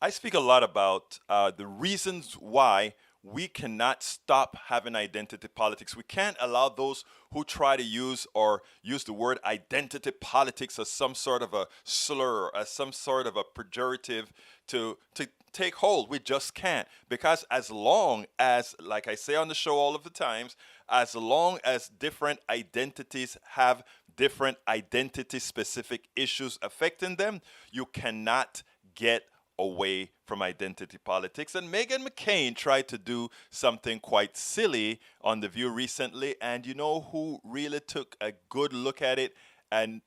I speak a lot about the reasons why we cannot stop having identity politics. We can't allow those who try to use the word identity politics as some sort of a slur, as some sort of a pejorative to take hold. We just can't. Because as long as, like I say on the show all of the times, as long as different identities have different identity specific issues affecting them, you cannot get away from identity politics. And Meghan McCain tried to do something quite silly on The View recently, and you know who really took a good look at it and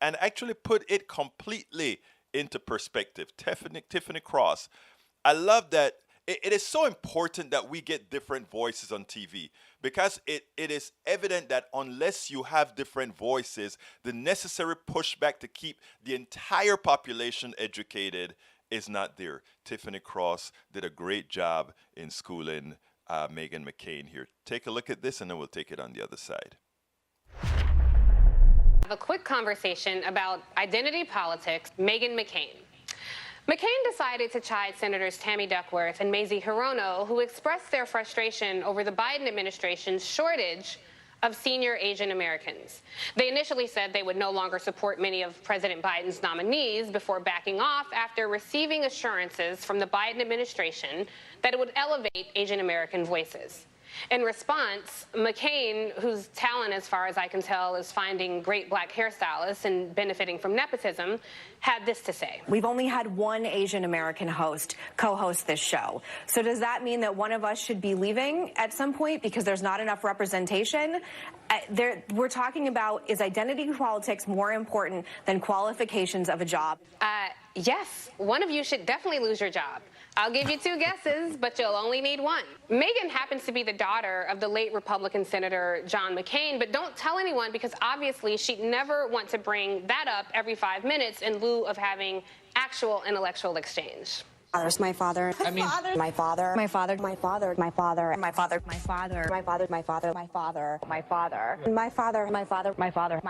actually put it completely into perspective? Tiffany Cross. I love that it is so important that we get different voices on TV because it is evident that unless you have different voices, the necessary pushback to keep the entire population educated is not there. Tiffany Cross did a great job in schooling Meghan McCain here. Take a look at this and then we'll take it on the other side. Have a quick conversation about identity politics. Meghan McCain. McCain decided to chide Senators Tammy Duckworth and Mazie Hirono, who expressed their frustration over the Biden administration's shortage of senior Asian Americans. They initially said they would no longer support many of President Biden's nominees before backing off after receiving assurances from the Biden administration that it would elevate Asian American voices. In response, McCain, whose talent, as far as I can tell, is finding great black hairstylists and benefiting from nepotism, had this to say. We've only had one Asian American co-host this show. So does that mean that one of us should be leaving at some point because there's not enough representation? We're talking about, is identity politics more important than qualifications of a job? Yes, one of you should definitely lose your job. I'll give you two guesses, but you'll only need one. Meghan happens to be the daughter of the late Republican Senator John McCain, but don't tell anyone because obviously she'd never want to bring that up every 5 minutes in lieu of having actual intellectual exchange. My father. I mean, my father. my father, My father. My father. my father, my father, My father. My father. My father. my father, My father. My father. my father, my father,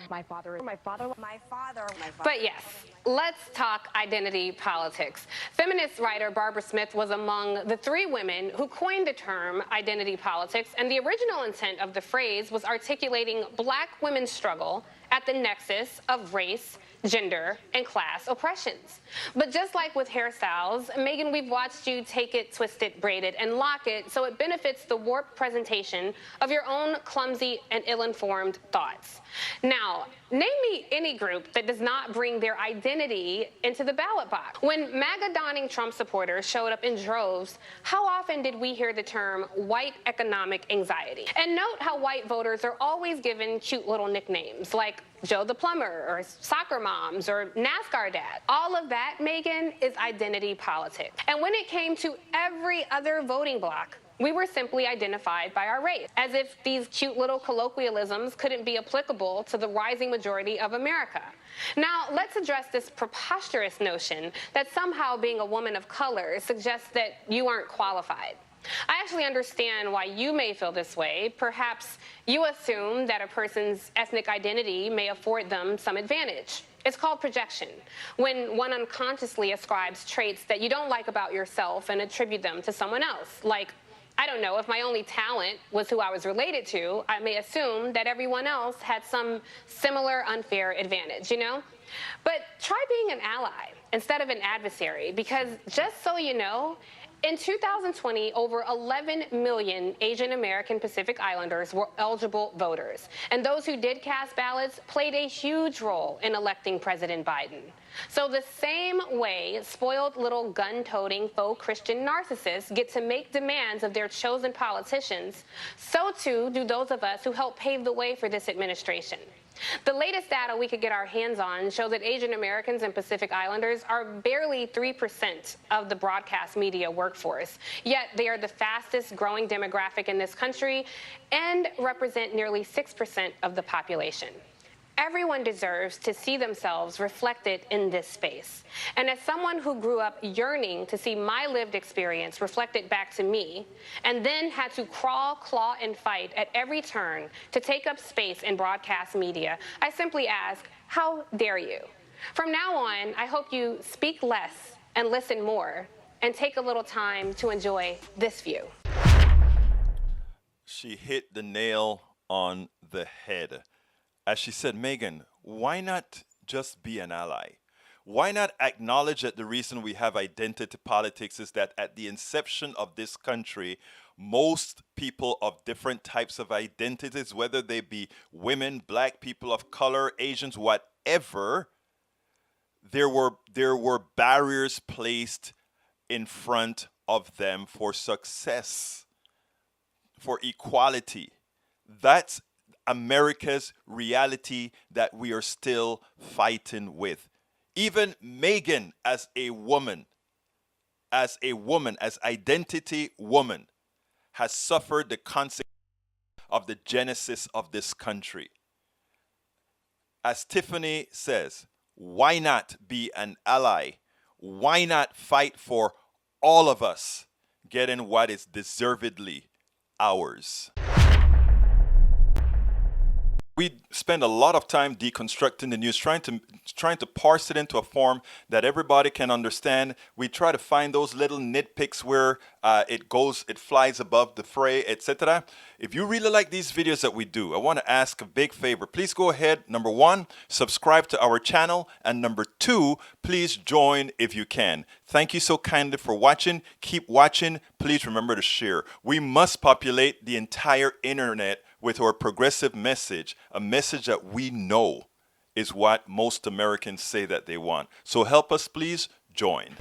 my father, My father. My father. But yes, let's talk identity politics. Feminist writer Barbara Smith was among the 3 women who coined the term identity politics, and the original intent of the phrase was articulating black women's struggle at the nexus of race, gender, and class oppressions. But just like with hairstyles, Meghan, we've watched you take it, twist it, braid it, and lock it so it benefits the warped presentation of your own clumsy and ill-informed thoughts. Now, name me any group that does not bring their identity into the ballot box. When MAGA-donning Trump supporters showed up in droves, how often did we hear the term white economic anxiety? And note how white voters are always given cute little nicknames like Joe the Plumber or soccer moms or NASCAR dad. All of that, Meghan, is identity politics. And when it came to every other voting bloc, we were simply identified by our race, as if these cute little colloquialisms couldn't be applicable to the rising majority of America. Now, let's address this preposterous notion that somehow being a woman of color suggests that you aren't qualified. I actually understand why you may feel this way. Perhaps you assume that a person's ethnic identity may afford them some advantage. It's called projection, when one unconsciously ascribes traits that you don't like about yourself and attribute them to someone else. Like, I don't know, if my only talent was who I was related to, I may assume that everyone else had some similar unfair advantage, you know? But try being an ally instead of an adversary, because just so you know, in 2020, over 11 million Asian American Pacific Islanders were eligible voters. And those who did cast ballots played a huge role in electing President Biden. So the same way spoiled little gun-toting faux Christian narcissists get to make demands of their chosen politicians, so too do those of us who helped pave the way for this administration. The latest data we could get our hands on show that Asian Americans and Pacific Islanders are barely 3% of the broadcast media workforce, yet they are the fastest growing demographic in this country and represent nearly 6% of the population. Everyone deserves to see themselves reflected in this space. And as someone who grew up yearning to see my lived experience reflected back to me, and then had to crawl, claw, and fight at every turn to take up space in broadcast media, I simply ask, how dare you? From now on, I hope you speak less and listen more and take a little time to enjoy this view. She hit the nail on the head. As she said, Meghan, why not just be an ally? Why not acknowledge that the reason we have identity politics is that at the inception of this country, most people of different types of identities, whether they be women, black people of color, Asians, whatever, there were barriers placed in front of them for success, for equality. That's America's reality that we are still fighting with. Even Meghan, as identity woman, has suffered the consequences of the genesis of this country. As Tiffany says, why not be an ally? Why not fight for all of us getting what is deservedly ours? We spend a lot of time deconstructing the news, trying to parse it into a form that everybody can understand. We try to find those little nitpicks where it flies above the fray, etc. If you really like these videos that we do, I want to ask a big favor. Please go ahead, number one, subscribe to our channel, and number two, please join if you can. Thank you so kindly for watching. Keep watching. Please remember to share. We must populate the entire internet with our progressive message, a message that we know is what most Americans say that they want. So help us, please join.